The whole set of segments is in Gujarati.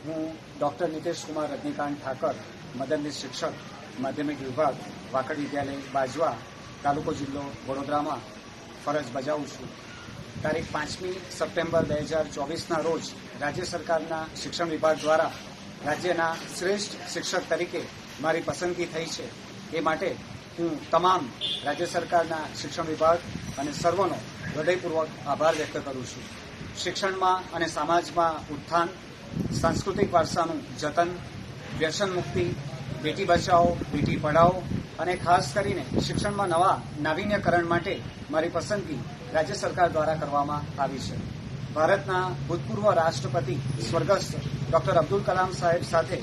હું ડૉક્ટર નિતેશ કુમાર રજનીકાંત ઠાકર, મદદનીશ શિક્ષક, માધ્યમિક વિભાગ, વાકડ વિદ્યાલય બાજવા, તાલુકો જિલ્લો વડોદરામાં ફરજ બજાવું છું. તારીખ 5મી સપ્ટેમ્બર 2024ના રોજ રાજ્ય સરકારના શિક્ષણ વિભાગ દ્વારા રાજ્યના શ્રેષ્ઠ શિક્ષક તરીકે મારી પસંદગી થઈ છે. એ માટે હું તમામ રાજ્ય સરકારના શિક્ષણ વિભાગ અને સર્વનો હૃદયપૂર્વક આભાર વ્યક્ત કરું છું. શિક્ષણમાં અને સમાજમાં ઉત્થાન, સાંસ્કૃતિક વારસાનું જતન, વ્યસન મુક્તિ, બેટી બચાવો બેટી પઢાઓ અને ખાસ કરીને શિક્ષણમાં નવા નાવીન્યકરણ માટે મારી પસંદગી રાજ્ય સરકાર દ્વારા કરવામાં આવી છે. ભારતના ભૂતપૂર્વ રાષ્ટ્રપતિ સ્વર્ગસ્થ ડૉક્ટર અબ્દુલ કલામ સાહેબ સાથે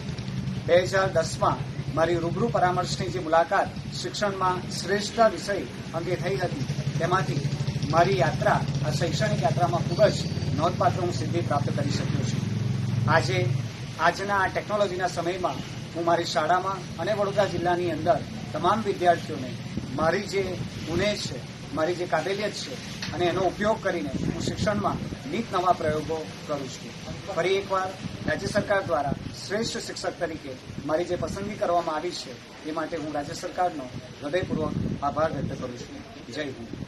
2010માં મારી રૂબરૂ પરામર્શની જે મુલાકાત શિક્ષણમાં શ્રેષ્ઠતા વિષય અંગે થઈ હતી, તેમાંથી મારી યાત્રા, આ શૈક્ષણિક યાત્રામાં ખૂબ જ નોંધપાત્ર હું સિદ્ધિ પ્રાપ્ત કરી શક્યો છું. આજના આ ટેકનોલોજીના સમયમાં હું મારી શાળામાં અને વડોદરા જિલ્લાની અંદર તમામ વિદ્યાર્થીઓને મારી જે ઉનેહ છે, મારી જે કાબેલિયત છે અને એનો ઉપયોગ કરીને હું શિક્ષણમાં નીત નવા પ્રયોગો કરું છું. ફરી એકવાર રાજ્ય સરકાર દ્વારા શ્રેષ્ઠ શિક્ષક તરીકે મારી જે પસંદગી કરવામાં આવી છે, એ માટે હું રાજ્ય સરકારનો હૃદયપૂર્વક આભાર વ્યક્ત કરું છું. જય હિન્દ.